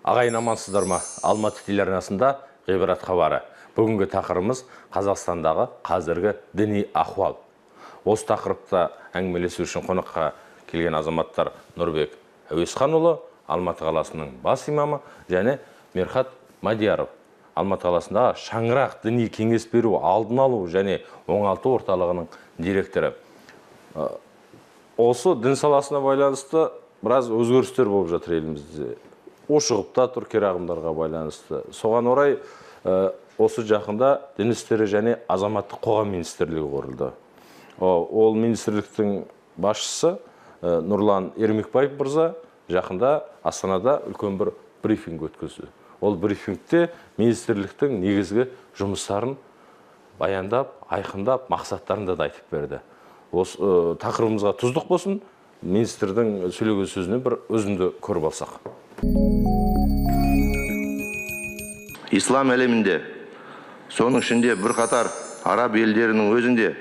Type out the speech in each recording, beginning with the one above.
Ағайын амансыздар ма? Алматы телеарнасында ғибрат хабары. Бүгінгі тақырыбымыз Қазақстандағы қазіргі діни ахуал. Осы тақырыпта әңгімелесу үшін қонаққа келген азаматтар Нұрбек Әуесханұлы, Алматы қаласының бас имамы, және Мерхат Мадияров, Алматы қаласындағы Шаңырақ діни кеңес беру, алдын алу және оңалту орталығының директоры. Осы дін саласына байланысты біраз өзгерістер болып жатыр елімізде. Ошығыпта тұр ағымдарға байланысты. Соған орай осы жақында дін істері және азаматтық қоғам министрлігі құрылды. Ол министрліктің басшысы Нұрлан Ермекбаев мырза жақында Астанада үлкен бір брифинг өткізді. Ол брифингте министрліктің негізгі жұмыстарын баяндап, айқындап, мақсаттарын да айтып берді. Осы тақырыбымызға тұздық болсын, министрдің сөйлеген сөзінен бір өзімді көріп алсақ. Ислам әлемінде, соның ішінде бірқатар араб елдерінің өзінде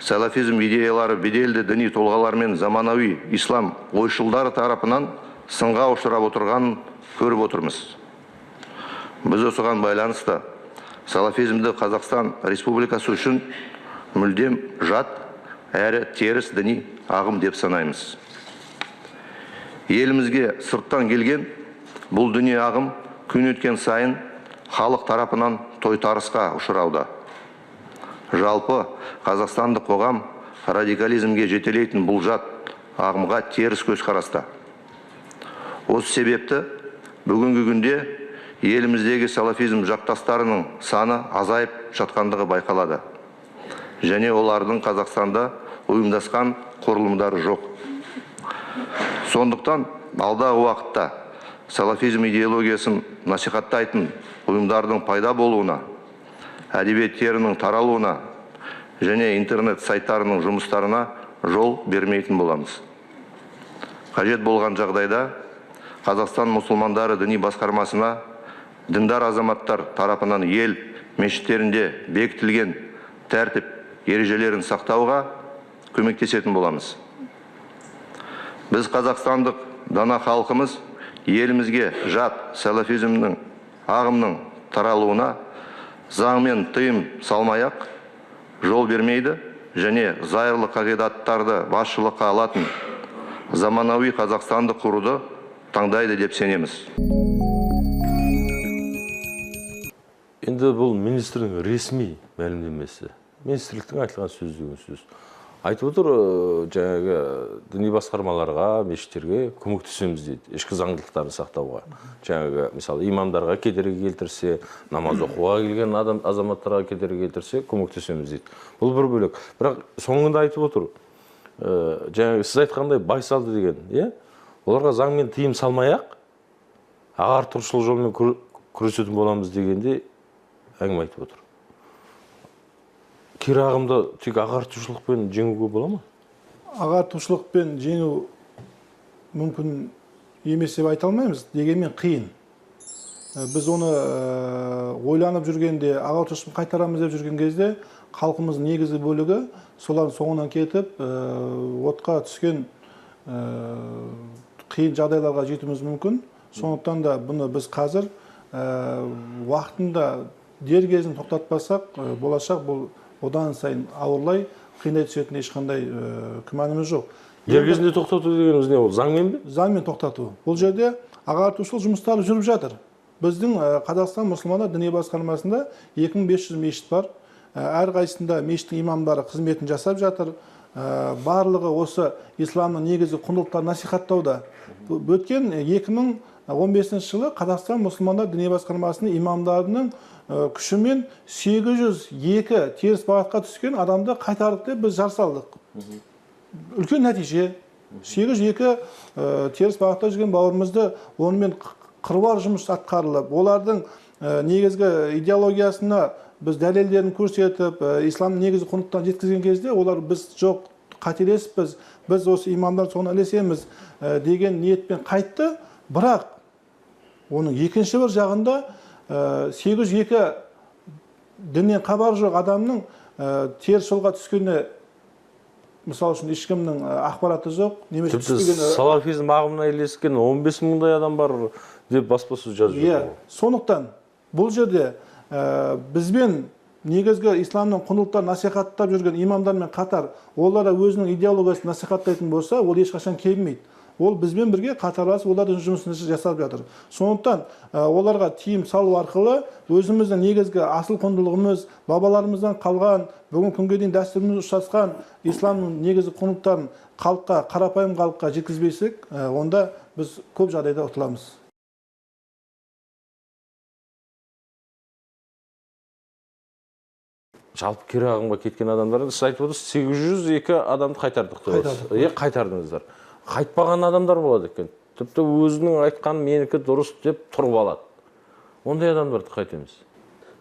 салафизм идеялары беделді діни тұлғалар мен заманауи ислам ойшылдары тарапынан сынға ұшырап отырғанын көріп отырмыз. Біз осыған байланысты салафизмді Қазақстан Республикасы үшін мүлдем жат әрі теріс діни ағым деп санаймыз. Елімізге сырттан келген бұл діни ағым күн өткен сайын халық тарапынан тойтарысқа ұшырауда. Жалпы қазақстандық қоғам радикализмге жетелейтін бұл жат ағымға теріс көзқараста. Осы себепті бүгінгі күнде еліміздегі салафизм жақтастарының саны азайып жатқандығы байқалады. Және олардың Қазақстанда ұйымдасқан құрылымдары жоқ. Сондықтан алдағы уақытта салафизм идеологиясын насихаттайтын ұйымдардың пайда болуына, әдебиеттерінің таралуына және интернет сайттарының жұмыстарына жол бермейтін боламыз. Қажет болған жағдайда Қазақстан мұсылмандары діни басқармасына діндар азаматтар тарапынан ел мешіттерінде бекітілген тәртіп ережелерін сақтауға көмектесетін боламыз. Біз қазақстандық дана халқымыз елімізге жат салафизмнің ағымның таралуына заңмен тыйым салмай-ақ жол бермейді және зайырлы қағидаттарды басшылыққа алатын заманауи Қазақстанды құруды таңдайды деп сенеміз. Енді бұл министрдің ресми мәлімдемесі. Министрліктің айтылған сөз деген сөз. Айтып отыр, жаңағы діни басқармаларға, мешіттерге көмектесеміз дейді, ішкі заңдылықтарын сақтауға. Жаңағы, мысалы, имамдарға кедергі келтірсе, намаз оқуға келген азаматтарға кедергі келтірсе, көмектесеміз дейді. Бұл бір бөлек. Бірақ соңында айтып отыр, жаңағы сіз айтқандай байсалды деген, оларға заңмен тыйым салмай-ақ, ағартушылық жолмен күресетін боламыз дегенде әңгіме айтып отыр. Кері ағымда тек ағартушылықпен жеңуге бола ма? Ағартушылықпен жеңу мүмкін емес деп айта алмаймыз, дегенмен қиын. Біз оны ойланып жүргенде, ағартушылық қайтарамыз деп жүрген кезде, халқымыздың негізгі бөлігі солардың соңынан кетіп, отқа түскен қиын жағдайларға жетуіміз мүмкін. Сондықтан да бұны біз қазір уақытында дер кезін тоқтатпасақ, болашақ бұл одан сайын ауырлай, қиындай түсетін ешқандай күмәніміз жоқ. Дер кезінде тоқтату дегеніміз не ол? Заңмен бе? Заңмен тоқтату. Бұл жерде ағартушылық жұмыстары жүріп жатыр. Біздің Қазақстан мұсылмандар діни басқармасында 2500 мешіт бар. Әрқайсысында мешіттің имамдары қызметін жасап жатыр. Барлығы осы исламның негізгі құндылықтарын насихаттауда. Өткен 2015 жылы Қазақстан мұсылмандар діни басқармасының имамдарының күшімен 802 теріс бағытқа түскен адамды қайтардық деп біз жар салдық. Үлкен нәтиже. 802 теріс бағытта жүрген бауырымызды онымен қыруар жұмыс атқарылып, олардың негізгі идеологиясына біз дәлелдерін көрсетіп, ислам негізгі құндылықтарын жеткізген кезде, олар біз жоқ, қателеспіз, біз осы имамдар соны ілесеміз деген ниетпен қайтты. Бірақ оның екінші бір жағында 802 діннен хабар жоқ адамның теріс жолға түскені мысалы үшін ешкімнің ақпараты жоқ, немесе тіпті салафизм ағымына ілескен 15 мыңдай адам бар деп баспасөз жазып жатыр. Сондықтан бұл жерде бізбен негізгі исламның құндылықтарын насихаттап жүрген имамдармен қатар олар өзінің идеологиясын насихаттайтын болса, ол ешқашан келмейді. Ол бізбен бірге қатарласып олардың жұмысын жасап жатыр. Сондықтан оларға тиым салу арқылы өзіміздің негізгі асыл құндылығымыз, бабаларымыздан қалған, бүгін күнге дейін дәстүріміз ұштасқан исламның негізгі құндылықтарын халыққа, қарапайым халыққа жеткізбесек, онда біз көп жағдайда ұтыламыз. Жалпы кері ағымға кеткен адамдар, сіз айтып отырсыз, 802 адамды қайтардық деп. Қайтардыңыздар. Қайтпаған адамдар болады екен. Тіпті өзінің айтқаны менікі дұрыс деп тұрып алады. Ондай адамдарды қайтеміз.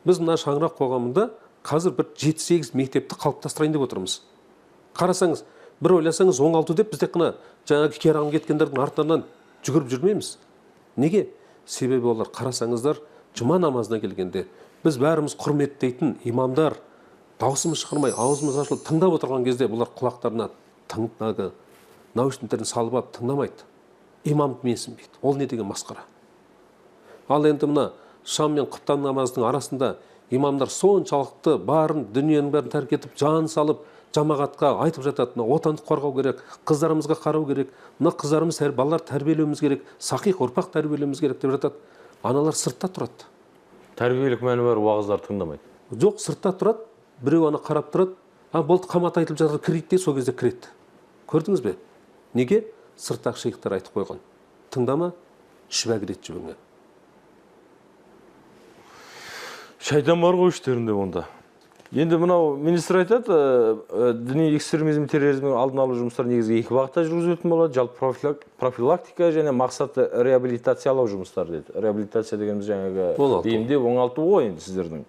Біз мына шаңырақ қоғамында қазір бір 7-8 мектепті қалыптастырайын деп отырмыз. Қарасаңыз, бір ойласаңыз 16 деп біз тек қана жаңағы кері ағым кеткендердің артынан жүгіріп жүрмейміз. Неге? Себебі олар қарасаңыздар, жұма намазына келгенде біз бәріміз құрметтейтін имамдар даусымыз шығармай, аузымыз ашылып тыңдап отырған кезде бұлар құлақтарына наушниктерін салып алып тыңдамайды. Имамды менсінбейді. Ол не деген масқара. Ал енді мына шам мен құптан намазының арасында имамдар соншалықты барын, дүниенің бәрін тәрк етіп, жан салып, жамағатқа айтып жатады, отанды қорғау керек, қыздарымызға қарау керек, мына қыздарымыз, балалар тәрбиелеуіміз керек, сақиқ ұрпақ тәрбиелеуіміз керек деп жатады. Аналар сыртта тұрады. Тәрбиелік мәні бар уағыздар тыңдамайды. Жоқ, сыртта тұрады, біреу ана қарап тұрады, болды қамат айтылып жатыр, кірейді де, сол кезде кіреді. Көрдіңіз бе? Неге? Сырттағы шейхтар айтып қойған. Тыңдама, шүбә кіреді жібіңе. Шайтан бар ғой іштерінде онда. Енді мынау министр айтады, діни экстремизм, терроризмнің алдын алу жұмыстары негізгі 2 бағытта жүргізілетін болады. Жалпы профилактика және мақсатты реабилитациялау жұмыстары деді. Реабилитация дегеніміз жаңағы емдеу, оңалту ғой енді сіздердің.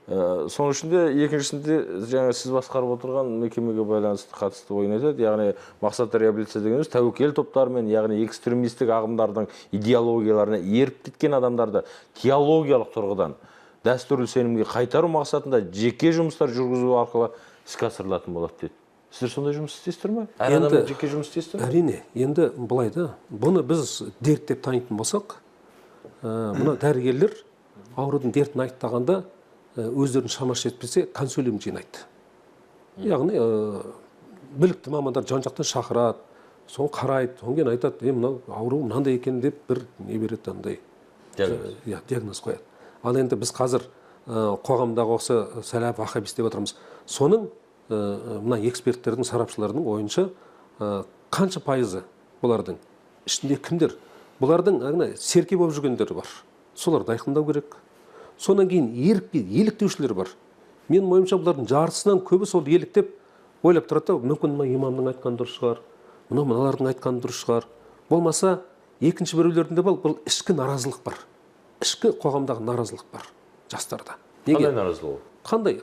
Соның ішінде екіншісінде жаңа сіз басқарып отырған мекемеге байланысты қатысты ойын айтады. Яғни мақсатты реабилитация дегеніміз тәуекел топтарымен, яғни экстремистік ағымдардың идеологияларына еріп кеткен адамдарды теологиялық тұрғыдан дәстүрлі сенімге қайтару мақсатында жеке жұмыстар жүргізу арқылы іске асырылатын болады деді. Сіздер сондай жұмыс істейсіздер ме? Әр адаммен жеке жұмыс істейсіздер ме? Әрине, енді былай да, бұны біз дерт деп танитын болсақ, мына дәрігерлер аурудың дертін айтпағанда өздерін шамасы жетпесе консилиум жинайды. Яғни білікті мамандар жан-жақтан шақырады, соны қарайды, содан кейін айтады, мынау ауру мынандай екен деп бір не береді, андай диагноз қояды. Ал енді біз қазір қоғамдағы осы сәләф вахабис деп отырмыз. Соның мына эксперттердің, сарапшылардың ойынша қанша пайызы бұлардың ішінде кімдер? Бұлардың серке болып жүргендері бар. Соларды айқындау керек. Сонан кейін еліктеушілер бар. Мен ойымша бұлардың жартысынан көбі сол еліктеп ойлап тұрады, мүмкін мына имамның айтқаны дұрыс шығар, мыналардың айтқаны дұрыс шығар. Болмаса екінші біреулерінде бұл ішкі наразылық бар. Ішкі қоғамдағы наразылық бар жастарда. Қандай наразылық? Қандай?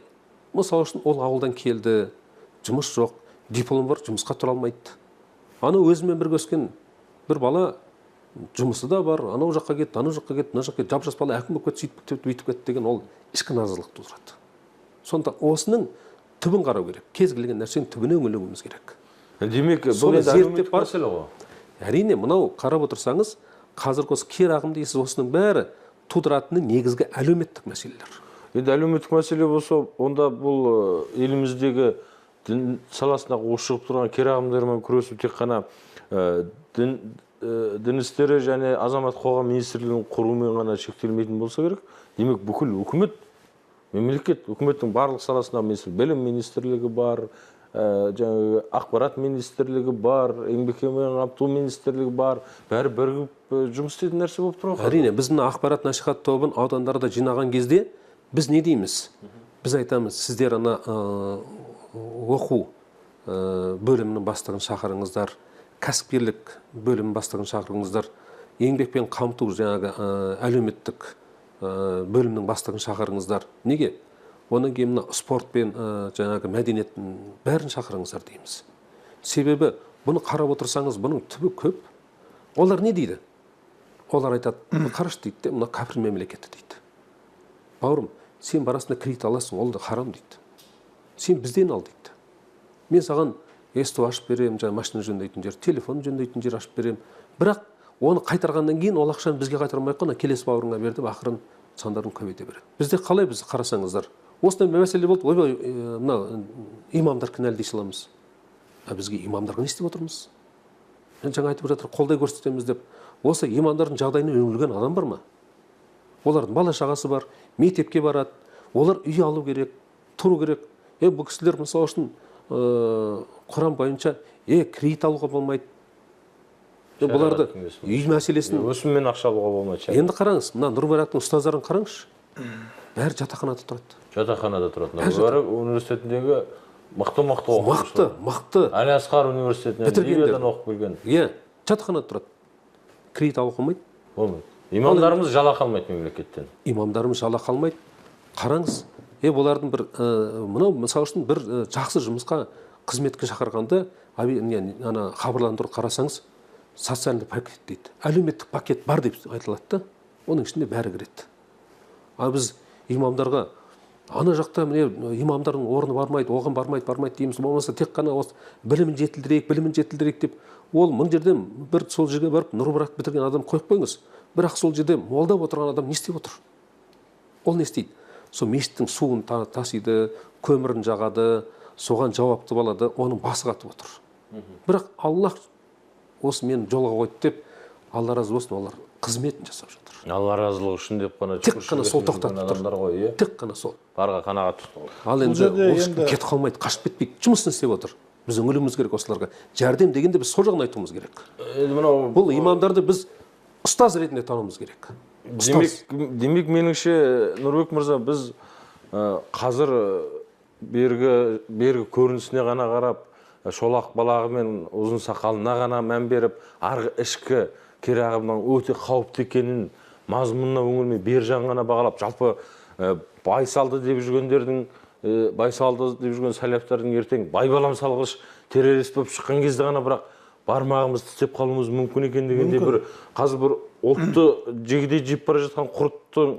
Мысалы үшін ол ауылдан келді, жұмыс жоқ, диплом бар, жұмысқа тұра алмайды. Ана өзімен бірге өскен бір бала жұмысы да бар, анау жаққа кетті, анау жаққа кетті, мына жаққа кетті, жап-жас бала әкім болып кетті, сөйтіп кетті, бүйтіп кетті деген ол ішкі наразылық тудырады. Сонда осының түбін қарау керек. Кез келген нәрсенің түбіне үңілуіміз керек. Демек, бұл әлеуметтік мәселе ғой. Әрине, мынау қарап отырсаңыз, қазіргі осы кері ағым дейсіз, осының бәрі тудыратыны негізгі әлеуметтік мәселелер. Енді әлеуметтік мәселе болса, онда бұл еліміздегі дін саласындағы ушығып тұрған кері ағымдармен күресу тек қана дін істері және азамат қоғам министрлігінің құруымен ғана шектелмейтін болса керек. Демек, бүкіл үкімет, мемлекет, үкіметтің барлық саласында білім министрлігі бар, жаңағы ақпарат министрлігі бар, еңбекпен қамту министрлігі бар, бәрі бірігіп жұмыс істейтін нәрсе болып тұр ғой. Әрине, біз мына ақпарат насихат тобын аудандарда жинаған кезде біз не дейміз? Біз айтамыз, сіздер ана оқу бөлімінің бастығын шақырыңыздар, кәсіпкерлік бөлімінің бастығын шақырыңыздар, еңбекпен қамту жаңағы әлеуметтік бөлімнің бастығын шақырыңыздар. Неге? Оның кейін спорт пен жаңағы мәдениеттің бәрін шақырыңыздар дейміз. Себебі бұны қарап отырсаңыз, бұның түбі көп. Олар не дейді? Олар айтады, қараш дейді, мына кәпір мемлекеті дейді. Бауырым, сен барасында кредит аласың, ол да харам дейді. Сен бізден ал дейді. Мен саған есту ашып беремін, жаңағы машина жөндейтін жер, телефон жөндейтін жер ашып беремін. Бірақ оны қайтарғаннан кейін ол ақшаны бізге қайтармай қойып, келесі бауырыңа бер деп ақырын сандарын көбейте береді. Бізде қалай, біз қарасаңыздар, осындай мәселе болды. Ойбай, мына имамдар кінәлі дей саламыз. Бізге имамдарға не істеп отырмыз? Жаңа айтып жатыр, қолдай көрсетеміз деп. Осы имамдардың жағдайына үңілген адам бар ма? Олардың бала шағасы бар, мектепке барады, олар үй алу керек, тұру керек. Бұл кісілер мысалы үшін Құран бойынша кредит алуға болмайды. Бұларды үй мәселесін өсіммен ақша алуға болмайды. Енді қараңыз, мына Нұр-Байрақтың ұстаздарын қараңызшы. Бәрі жатақханада тұрады. Жатақханада тұрады. Нұр-Байрақ университетіндегі мықты оқушылар. Мықты. Әли Асқар университетінен Ливиядан оқып келген. Жатақханада тұрады. Кредит алуға болмайды. Болмайды. Имамдарымыз жалақы алмайды мемлекеттен. Имамдарымыз жалақы алмайды. Қараңыз, олардың бір мынау мысалы үшін бір жақсы жұмысқа қызметке шақырғанда хабарландыру қарасаңыз, социальный пакет дейді. Әлеуметтік пакет бар деп айтылады да, оның ішінде бәрі кіреді. Біз имамдарға ана жақта міне имамдардың орны бармайды, оған бармайды дейміз. Болмаса тек қана осы білімін жетілдірейік деп, ол мың жерден бір сол жерге барып Нұр-Байрақ бітірген адам қойып қойыңыз. Бірақ сол жерде молдап отырған адам не істеп отыр? Ол не істейді? Сол мешіттің суын тасиды, көмірін жағады, соған жауапты болады, оның басы қатып отыр. Бірақ Аллах осы мені жолға қойды деп, Алла разы болсын, олар қызметін жасап жатыр. Алла разылығы үшін деп қана тек қана сол тоқтатып тұр. Тек қана сол. Барға қанағат тұтты. Ал енді ол кетіп қалмайды, қашып кетпейді, жұмысын істеп отыр. Біз үңілуіміз керек осыларға. Жәрдем дегенде біз сол жағын айтуымыз керек. Бұл имамдарды біз ұстаз ретінде тануымыз керек. Демек меніңше, Нұрбек мырза, біз қазір бергі көрінісіне ғана қарап, шолақ балағы мен ұзын сақалына ғана мән беріп, арғы ішкі керағымның өте қауіпті екенін мазмұнына өңілмей бер жағын ғана бағалап, жалпы байсалды деп жүрген сәләфтардың ертең байбалам салғыш террорист болып шыққан кезде ғана бірақ бармағымызды тістеп қалуымыз мүмкін екен дегенде бір қазір бір ұлтты жегідей жеп бара жатқан құрттың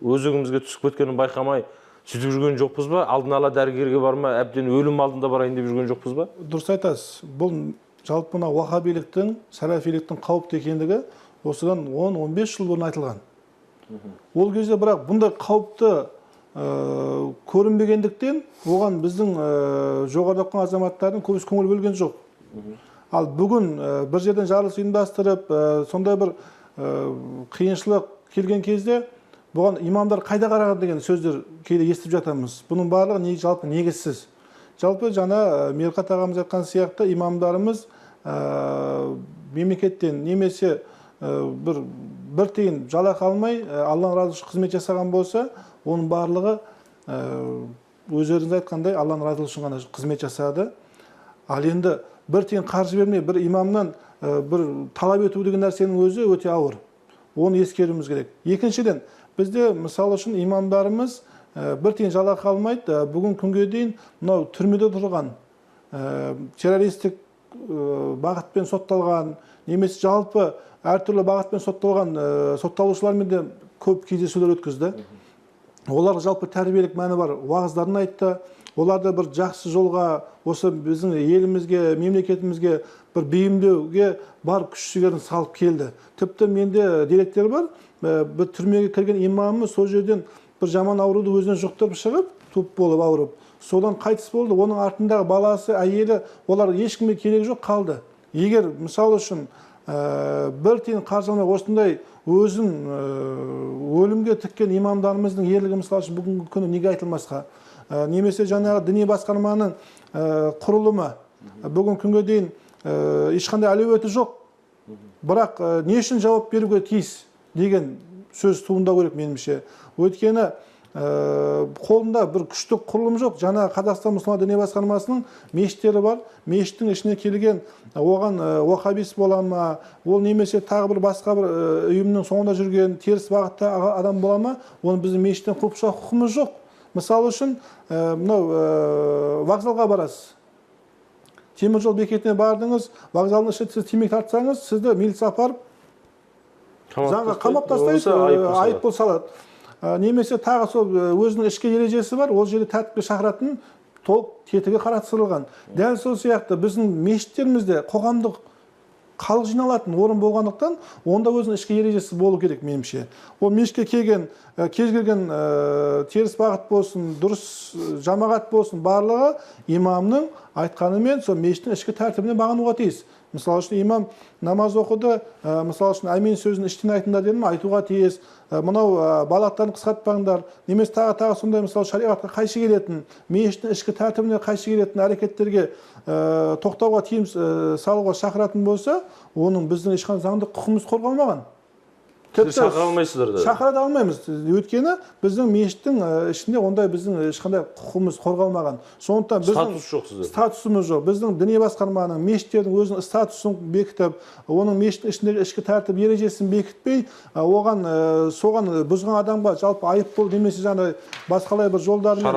өзегімізге түсіп кеткенін байқамай сөйтіп жүрген жоқпыз ба? Алдын ала дәрігерге барма, әбден өлім алдында барайын деп жүрген жоқпыз ба? Дұрыс айтасыз. Бұл жалпы мына уахабиліктің, сәләфиліктің қауіпті екендігі осыдан 10-15 жыл бұрын айтылған. Ол кезде бірақ бұндай қауіпті көрінбегендіктен оған біздің жоғарыда оқыған азаматтардың көбісі көңіл бөлген жоқ. Ал бүгін бір жерден жарылыс ұйымдастырып, сондай бір қиыншылық келген кезде бұған имамдар қайда қараған деген сөздер кейде естіп жатамыз. Бұның барлығы жалпы негізсіз. Жалпы жаңа Мерқат ағамыз айтқан сияқты имамдарымыз мемлекеттен немесе бір тиын жалақы алмай Алланың разылығы үшін қызмет жасаған болса, оның барлығы өздеріңіз айтқандай Алланың разылығы үшін ғана қызмет жасады. Ал енді бір тиын қаржы бермей бір имамнан бір талап ету деген нәрсенің өзі өте ауыр. Оны ескеруіміз керек. Екіншіден, бізде мысалы үшін имамдарымыз бір тиын жалақы алмайды. Бүгін күнге дейін мынау түрмеде тұрған, террористік бағытпен сотталған, немесе жалпы әртүрлі бағытпен сотталған сотталушылармен де көп кездесулер өткізді. Олар жалпы тәрбиелік мәні бар уағыздарын айтты. Оларды бір жақсы жолға, осы біздің елімізге, мемлекетімізге бір бейімдеуге бар күш-жігерін салып келді. Тіпті менде деректер бар. Бір түрмеге кірген имамымыз сол жерден бір жаман ауруды өзінен жұқтырып шығып, туп болып ауырып, содан қайтыс болды. Оның артындағы баласы, әйелі, олар ешкімге керегі жоқ қалды. Егер мысалы үшін бір тиын қаржы алмай осындай өзін өлімге тіккен имамдарымыздың ерлігі мысалы үшін бүгінгі күні неге айтылмасқа? Немесе жаңағы діни басқарманың құрылымы бүгін күнге дейін ешқандай әлеуеті жоқ. Бірақ не үшін жауап беруге тиіс деген сөз туындау керек меніңше. Өйткені қолында бір күштік құрылым жоқ. Жаңа Қазақстан мұсылман діни басқармасының мешіттері бар. Мешіттің ішіне келген оған уахабист бола ма, ол немесе тағы бір басқа бір ұйымның соңында жүрген теріс бағытта адам бола ма, оны біздің мешіттен қуып шығуға құқығымыз жоқ. Мысалы үшін, мынау вокзалға барасыз. Темір жол бекетіне бардыңыз, вокзалдың ішінде сіз темекі тартсаңыз, сізді милиция апарып заңға қамап тастайды, айыппұл салады. Немесе тағы сол өзінің ішкі ережесі бар, ол жерде тәртіпке шақыратын толық тетігі қарастырылған. Дәл сол сияқты біздің мешіттерімізде қоғамдық халық жиналатын орын болғандықтан, онда өзінің ішкі ережесі болу керек меніңше. Ол мешітке келген, кез келген теріс бағыт болсын, дұрыс жамағат болсын, барлығы имамның айтқанымен сол мешіттің ішкі тәртібіне бағынуға тиіс. Мысалы үшін имам намаз оқыды, мысалы үшін әмин сөзін іштен айтыңдар деді ме, айтуға тиіс. Мынау балақтарын қысқартпаңдар, немесе тағы сондай мысалы шариғатқа қайшы келетін, мешіттің ішкі тәртібіне қайшы келетін әрекеттерге тоқтауға, тыйым салуға шақыратын болса, оның біздің ешқандай заңдық құқығымыз қорғалмаған. Шақыра алмайсыздар да. Шақыра да алмаймыз. Өйткені біздің мешіттің ішінде ондай біздің ешқандай құқығымыз қорғалмаған. Сондықтан статус жоқ сіздерде. Статусымыз жоқ. Біздің діни басқарманың мешіттердің өзінің статусын бекітіп, оның мешіттің ішіндегі ішкі тәртіп ережесін бекітпей, соған бұзған адамға жалпы айыппұл немесе жаңағы басқалай бір жолдармен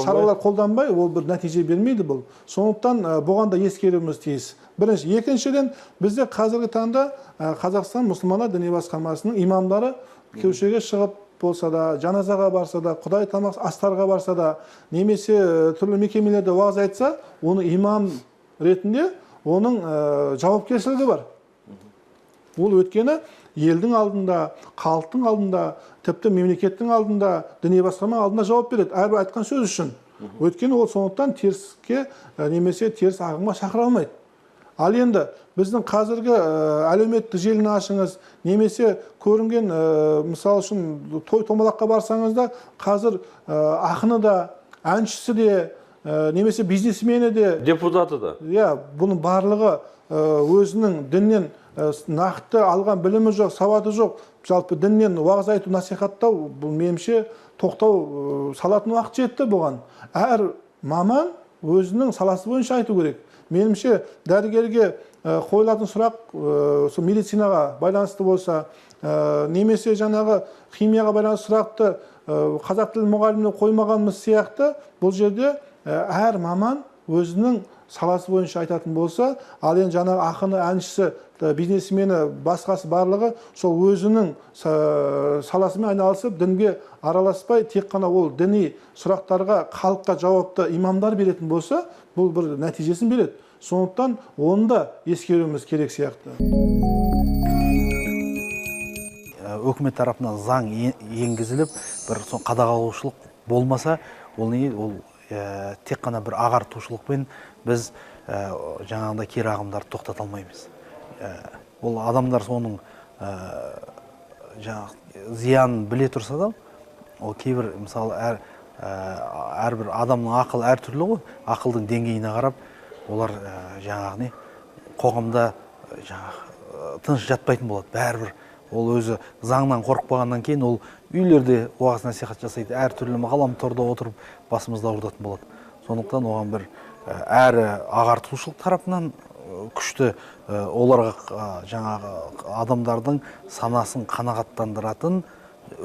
шаралар қолданбай, ол бір нәтиже бермейді бұл. Сондықтан бұған да ескеруіміз тиіс. Бірінші, екіншіден бізде қазіргі таңда Қазақстан мұсылмандар діни басқармасының имамдары көшеге шығып болса да, жаназаға барса да, Құдай тамақ астарға барса да, немесе түрлі мекемелерде уағыз айтса, оны имам ретінде оның жауапкершілігі бар. Ол өткені елдің алдында, халықтың алдында, тіпті мемлекеттің алдында, діни басқарма алдында жауап береді, әрбір айтқан сөз үшін. Өткені ол сондықтан теріске немесе теріс ағымға шақыра алмайды. Ал енді біздің қазіргі әлеуметтік желіні ашыңыз, немесе көрінген, мысалы үшін той-томалаққа барсаңыз да, қазір ақыны да, әншісі де, немесе бизнесмені де, депутаты да. Бұның барлығы өзінің діннен нақты алған білімі жоқ, сауаты жоқ, жалпы діннен уағыз айту, насихаттау, бұл меніңше тоқтау салатын уақыт жетті бұған. Әр маман өзінің саласы бойынша айту керек. Меніңше дәрігерге қойылатын сұрақ медицинаға байланысты болса, немесе жаңағы химияға байланысты сұрақты қазақ тілі мұғаліміне қоймағанымыз сияқты, бұл жерде әр маман өзінің саласы бойынша айтатын болса, ал енді жаңағы ақыны, әншісі, бизнесмені, басқасы барлығы сол өзінің саласымен айналысып, дінге араласпай, тек қана ол діни сұрақтарға халыққа жауапты имамдар беретін болса, бұл бір нәтижесін береді. Сондықтан оны да ескеруіміз керек сияқты. Өкімет тарапынан заң енгізіліп, бір қадағалаушылық болмаса, ол тек қана бір ағартушылықпен біз жаңағында кері ағымдарды тоқтата алмаймыз. Ол адамдар соның зиянын біле тұрса да, ол кейбір, мысалы, әрбір адамның ақылы әртүрлі ғой, ақылдың деңгейіне қарап, олар жаңағыны қоғамда тыныш жатпайтын болады. Бәрібір ол өзі заңнан қорықпағаннан кейін ол үйлерде уағыз насихат жасайды, әртүрлі ғаламторда отырып басымызда ауыртатын болады. Сондықтан оған бір әрі ағартушылық тарапынан күшті оларға жаңағы адамдардың санасын қанағаттандыратын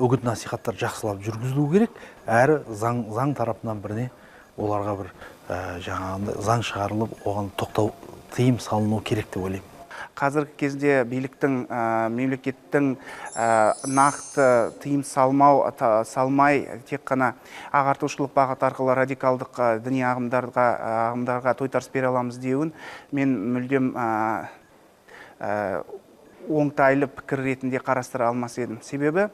үгіт насихаттар жақсылап жүргізілу керек, әрі заң тарапынан біріне оларға бір жаңағындай заң шығарылып, оған тоқтау, тыйым салыну керек деп ойлаймын. Қазіргі кезде биліктің, мемлекеттің нақты тыйым салмай, тек қана ағартушылық бағыт арқылы радикалдық діни ағымдарға тойтарыс бере аламыз деуін мен мүлдем оңтайлы пікір ретінде қарастыра алмас едім. Себебі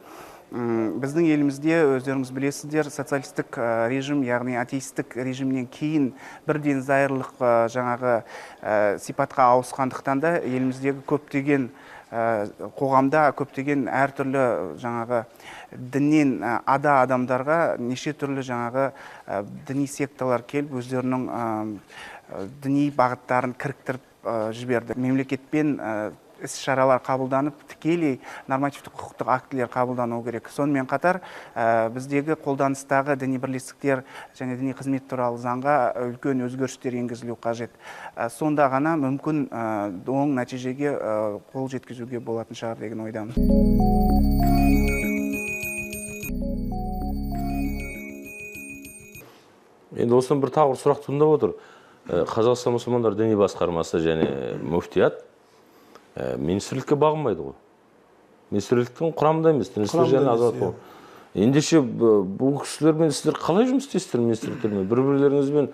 біздің елімізде, өздеріңіз білесіздер, социалистік режим, яғни атеистік режимнен кейін бірден зайырлық жаңағы сипатқа ауысқандықтан да еліміздегі көптеген қоғамда көптеген әртүрлі жаңағы діннен ада адамдарға неше түрлі жаңағы діни секталар келіп өздерінің діни бағыттарын кіріктіріп жіберді. Мемлекетпен іс-шаралар қабылданып, тікелей нормативтік құқықтық актілер қабылдану керек. Сонымен қатар біздегі қолданыстағы діни бірлестіктер және діни қызмет туралы заңға үлкен өзгерістер енгізілу қажет. Сонда ғана мүмкін оң нәтижеге қол жеткізуге болатын шығар деген ойдамын. Енді осыдан бір тағы сұрақ туындап отыр. Қазақстан мұсылмандар діни басқармасы және мүфтият министрлікке бағынбайды ғой. Министрліктің құрамында емес, дін істері және азамат қоғам. Ендеше бұл кісілермен сіздер қалай жұмыс істейсіздер министрліктермен? Бір-бірлеріңізбен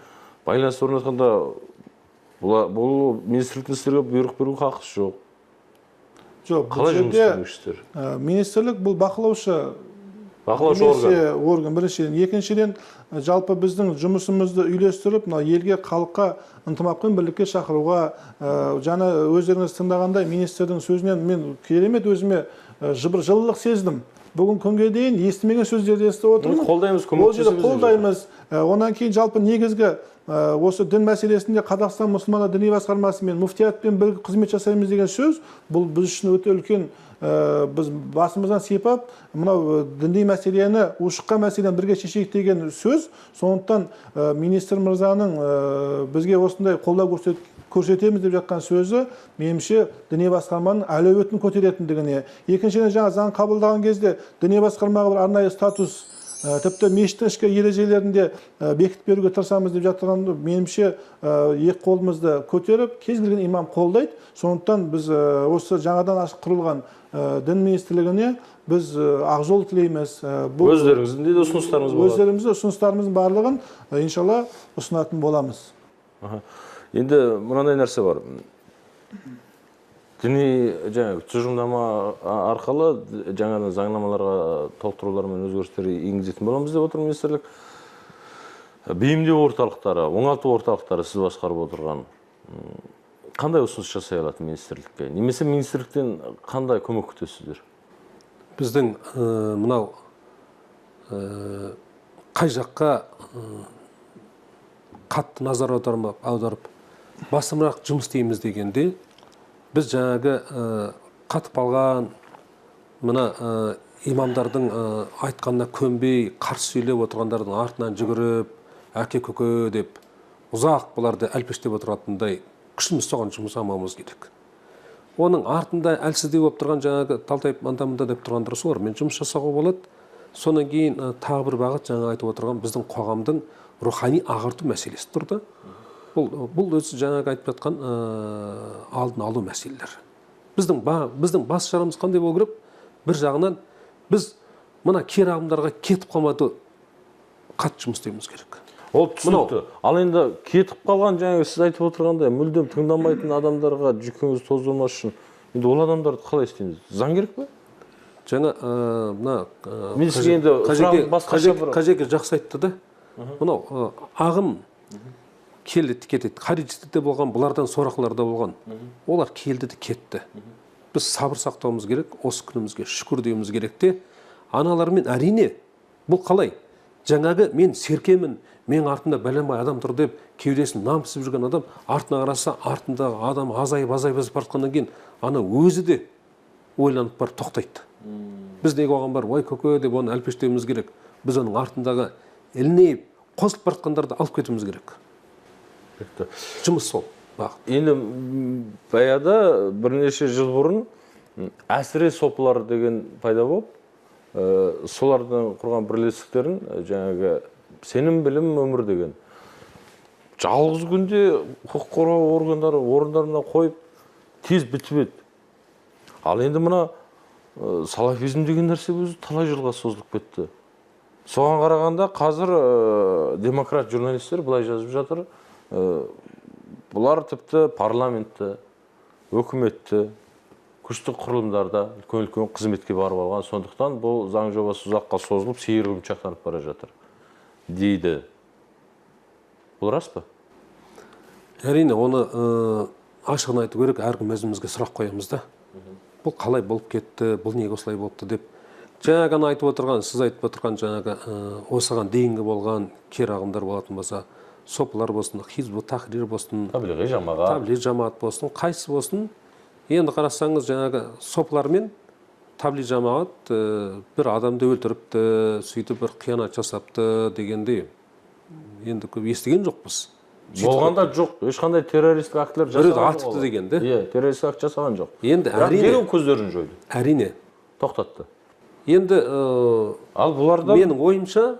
байланыс орнатқанда бұл министрліктің сіздерге бұйрық беруге хақысы жоқ. Жоқ, бұл Қалай жұмыс жерде істемекшісіздер? министрлік бұл бақылаушы орган. Біріншіден, екіншіден жалпы біздің жұмысымызды үйлестіріп, елге, халыққа ынтымақпен бірлікке шақыруға, жаңа өздеріңіз тыңдағандай министрдің сөзінен мен керемет өзіме жылылық сездім. Бүгін күнге дейін естімеген сөздерді естіп отырмын. Қолдаймыз, Ол жерде қолдаймыз. Онан кейін жалпы негізгі осы дін мәселесінде Қазақстан мұсылмандар діни басқармасы мен муфтиятпен бірге қызмет жасаймыз деген сөз, бұл біз үшін өте үлкен, біз басымыздан сипап, мынау діни мәселені, ушыққан мәселені бірге шешейік деген сөз. Сондықтан министр мырзаның бізге осындай қолдау көрсетеміз деп жатқан сөзі, меніңше діни басқарманың әлеуетін көтеретіндігіне. Екіншіден, жаңа заң қабылдаған кезде діни басқармаға бір арнайы статус, тіпті мешіттің ішкі ережелерінде бекітіп беруге тырысамыз деп жатқанды, меніңше екі қолымызды көтеріп, кез келген имам қолдайды. Сондықтан біз осы жаңадан ашық құрылған дін министрлігіне біз ақ жол тілейміз. Өздеріңіздің де ұсыныстарыңыз болады. Өздеріміздің ұсыныстарымыздың барлығын иншалла ұсынатын боламыз. Енді мынандай нәрсе бар. Діни тұжырымдама арқылы жаңадан заңнамаларға толықтырулар мен өзгерістер енгізетін боламыз деп отыр министрлік. Бейімдеу орталықтары, оңалту орталықтары сіз басқарып отырған. Қандай ұсыныс жасай алады министрлікке? Немесе министрліктен қандай көмек күтесіздер? Біздің мынау қай жаққа қатты назар аударып басымырақ жұмыс істейміз дегенде, біз жаңағы қатып алған мына имамдардың айтқанына көнбей, қарсы сөйлеп отырғандардың артынан жүгіріп, әке көке деп ұзақ бұларды әлпештеп отыратындай күшіміз соған жұмсамауымыз керек. Оның артында әлсіздеу болып тұрған жаңағы талтайып анда-мында деп тұрғандар солармен жұмыс жасауға болады. Содан кейін тағы бір бағыт жаңа айтып отырған біздің қоғамдың рухани ағарту мәселесі тұрды. Бұл өзі жаңағы айтып жатқан алдын алу мәселелер. Біздің бас шарамыз қандай болу керек? Бір жағынан біз мына кері ағымдарға кетіп қалмады қатты жұмыс істеуіміз керек. Ол түсінікті. Ал енді кетіп қалған жаңағы сіз айтып отырғандай мүлдем тыңдамайтын адамдарға жүкіңіз тоздырмас үшін енді ол адамдарды қалай істейміз? Заң керек пе? Жаңа мына Қажеке жақсы айтты да. Мынау ағым келді кетеді. Харижде болған, бұлардан сорақыларда болған. Олар келді де кетті. Біз сабыр сақтауымыз керек, осы күнімізге шүкір деуіміз керек те. Аналармен әрине бұл қалай? Жаңағы мен серкемін, мен артында бәленбай адам тұр деп кеудесін намысып жүрген адам артына қараса, артындағы адам азайып бартқаннан кейін ана өзі де ойланып барып тоқтайды. Біз неге оған бар, ой көке деп оны әлпештеуіміз керек. Біз оның артындағы ілініп қосылып бартқандарды алып кетуіміз керек. Жұмыс сол. Енді баяда бірнеше жыл бұрын әсіре сопылар деген пайда болып, солардан құрған бірлестіктерін жаңағы сенім білім өмір деген жалғыз күнде құқық қорғау органдары орындарына қойып тез бітіп еді. Ал енді мына салафизм деген нәрсе өзі талай жылға созылып кетті. Соған қарағанда қазір демократ журналистер былай жазып жатыр. Бұлар тіпті парламентті, өкіметті, күштік құрылымдарда үлкен қызметке барып алған. Сондықтан бұл заң жобасы ұзаққа созылып, сейір құмшақтанып бара жатыр дейді. Бұл рас па? Әрине, оны ашығын айту керек, әркім өзімізге сұрақ қоямыз да. Бұл қалай болып кетті, бұл неге осылай болыпты деп. Жаңағы айтып отырған, сіз айтып отырған жаңағы осыған дейінгі болған кері ағымдар болатын болса, сопылар болсын, хизбу тахрир болсын, таблиғи жамаат болсын, қайсы болсын. Енді қарасаңыз жаңағы сопылар мен таблиғи жамаат бір адамды өлтіріпті, сөйтіп бір қиянат жасапты дегенде енді көп естіген жоқпыз. Болғанда жоқ, ешқандай террористік актілер жасаған жоқ. Атыпты дегенде. Террористік акт жасаған жоқ. Енді әрине көздерін жойды. Әрине Тоқтатты. Енді ал бұларда менің ойымша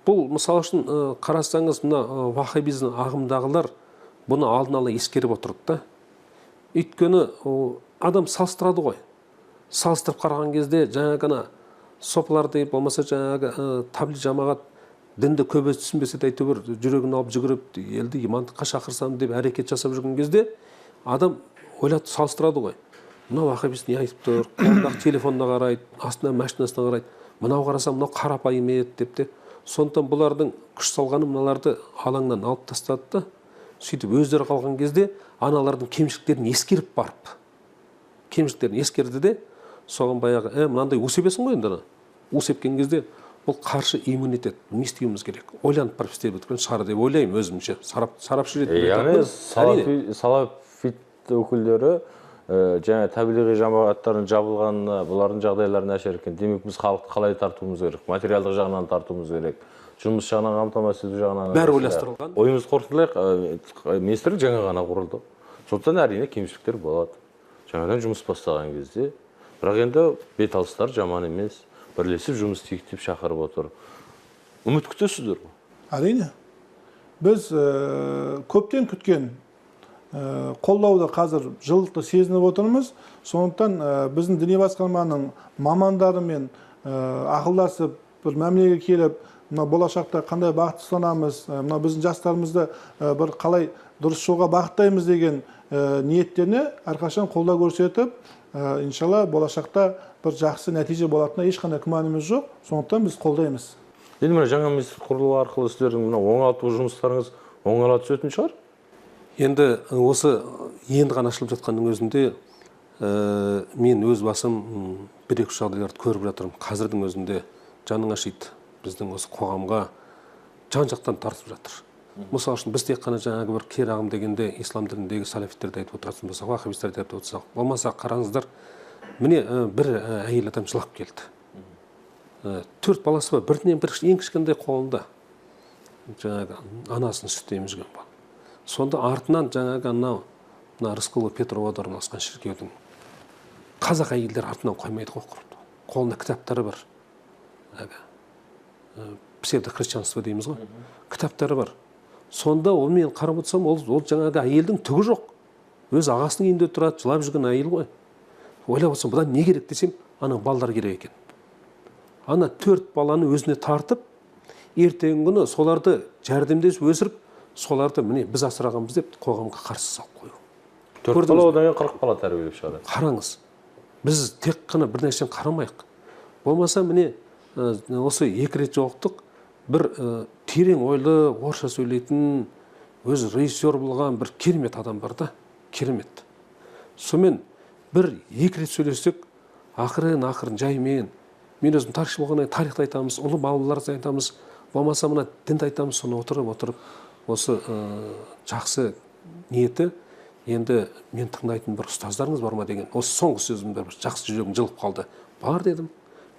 бұл мысалы үшін қарасаңыз мына ваххабизм ағымдағылар бұны алдын ала ескеріп отырды да. Өйткені адам салыстырады ғой. Салыстырып қараған кезде жаңағы сопыларды болмаса жаңағы таблиғи жамаат дінді көбесі түсінбесе де әйтеуір жүрегін алып жүгіріп елді имандыққа шақырсам деп әрекет жасап жүрген кезде адам ойлап салыстырады ғой. Мынау вахабист не айтып тұр, қолындағы телефонына қарайды, астына машинасына қарайды, мынау қарасам мынау қарапайым еді деп те. Сондықтан бұлардың күш салғаны мыналарды алаңнан алып тастады да, сөйтіп өздері қалған кезде аналардың кемшіліктерін ескеріп барып, кемшіліктерін ескерді де, соған баяғы мынандай усебесің ғой енді, усепкен кезде бұл қарсы иммунитет, не істеуіміз керек, ойланып барып істеп өткен шығар деп ойлаймын өзімше, сарапшы ретінде. Яғни салафит өкілдері жаңа табилиғи жамағаттардың жабылғанына, бұлардың жағдайларына әсер еткен. Демек біз халықты қалай тартуымыз керек, материалдық жағынан тартуымыз керек, жұмыс жағынан қамтамасыз ету жағынан. Бәрі ойластырылған. Ойымызды қорытындылайық, министрлік жаңа ғана құрылды. Сондықтан әрине кемшіліктер болады. Жаңадан жұмыс бастаған кезде, бірақ енді беталыстар жаман емес, бірлесіп жұмыс істейік деп шақырып отыр. Үміт күтесіздер ғой? Әрине. Біз көптен күткен қолдауды қазір жылылықты сезініп отырмыз. Сондықтан біздің діни басқарманың мамандарымен ақылдасып, бір мәмілеге келіп, мына болашақта қандай бағыт ұстанамыз, мына біздің жастарымызды бір қалай дұрыс жолға бағыттаймыз деген ниеттеріне әрқашан қолдау көрсетіп, иншалла болашақта бір жақсы нәтиже болатынына ешқандай күмәніміз жоқ. Сондықтан біз қолдаймыз. Енді мына жаңа министрлік құрылуы арқылы сіздердің мына оңалту жұмыстарыңыз оңала түсетін шығар? Енді осы енді ғана ашылып жатқанның өзінде мен өз басым бір-екі жағдайларды көріп жатырмын. Қазірдің өзінде жаның ашиды. Біздің осы қоғамға жан-жақтан тартып жатыр. Мысалы үшін біз тек қана жаңағы бір кері ағым дегенде ислам дініндегі салафиттерді айтып отыратын болсақ, вахабистерді айтып отырсақ, болмаса қараңыздар, міне бір әйел адам жылап келді. 4 баласы бар, бірінен бір ең кішкентай қолында жаңағы анасының сүтін емізген бар. Сонда артынан жаңағы мына Рысқұлова Петровада орналасқан шіркеудің қазақ әйелдер артынан қоймайды ғой, қолында кітаптары бар. Псевдохристианство дейміз ғой. Кітаптары бар. Сонда мен қарап отырсам, ол жаңағы әйелдің түгі жоқ. Өз ағасының үйінде тұрады, жылап жүрген әйел ғой. Ойлап отырсам, бұдан не керек десем, ана балдар керек екен. Ана 4 баланы өзіне тартып, ертеңгі күні соларды жәрдемдесіп өсіріп, соларды міне біз асырағанбыз деп қоғамға қарсы салып қою. 4 бала одан кейін 40 бала тәрбиелеп шығады. Қараңыз, біз тек қана бір нәрсені қарамайық. Болмаса міне осы 2 рет жолықтық, бір терең ойлы, орысша сөйлейтін, өз режиссер болған бір керемет адам бар да, керемет. Сонымен бір 2 рет сөйлесек, ақырын жаймен, мен өзім тарихшы болғаннан тарихты айтамыз, ұлы бабаларды айтамыз, болмаса мына дінді айтамыз, соны отырып, осы жақсы ниеті, енді мен тыңдайтын бір ұстаздарыңыз бар ма деген, осы соңғы сөзімді бір жақсы жүрегім жылып қалды. Бар дедім,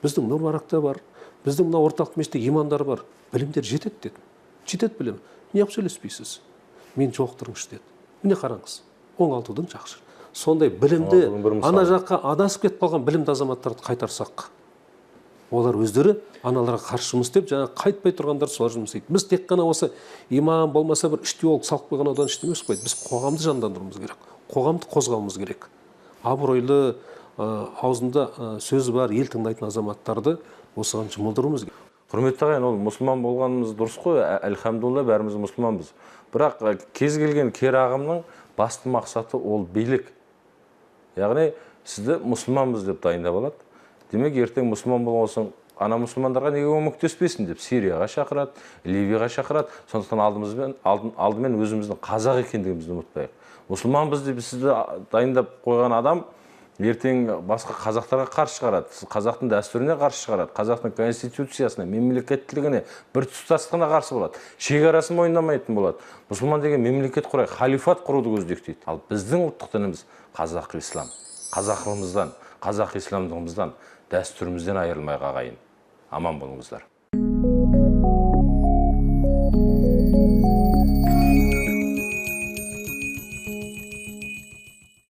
біздің Нұр Барақта бар, біздің мына орталық мешітте имандар бар, білімдер жетеді дедім. Жетеді білім. Неғып сөйлеспейсіз? Мен жоқтырыңыз деді. Міне қараңыз, оңалтудың жақсы. Сондай білімді, ана жаққа адасып кетіп қалған білімді азаматтарды қайтарсақ, олар өздері аналарға қарсы жұмыс істеп, жаңа қайтпай тұрғандар солар жұмыс істейді. Біз тек қана осы имам болмаса бір 3 теолог салып қойған одан ештеңе емес қой. Біз қоғамды жандандыруымыз керек. Қоғамды қозғауымыз керек. Абыройлы, аузында сөзі бар, ел тыңдайтын азаматтарды осыған жұмылдыруымыз керек. Құрметті ағайын, ол мұсылман болғанымыз дұрыс қой, әлхамдулилла бәріміз мұсылманбыз. Бірақ кез келген кері ағымның басты мақсаты ол билік. Яғни сізді мұсылманбыз деп дайындап алады. Демек, ертең мұсылман болған ана мұсылмандарға неге көмектеспесін деп Сирияға шақырады, Ливияға шақырады. Сондықтан алдымен өзіміздің қазақ екендігімізді ұмытпайық. Мұсылманбыз деп сізді дайындап қойған адам ертең басқа қазақтарға қарсы шығарады, қазақтың дәстүріне қарсы шығарады, қазақтың конституциясына, мемлекеттілігіне, бір тұтастығына қарсы болады. Шекарасын мойындамайтын болады. Мұсылман деген мемлекет құрайық, халифат құруды көздейді. Ал біздің ұлттық дініміз қазақ ислам. Қазақылығымыздан, қазақ исламдығымыздан, дәстүрімізден айырылмай ағайын. Аман болыңыздар.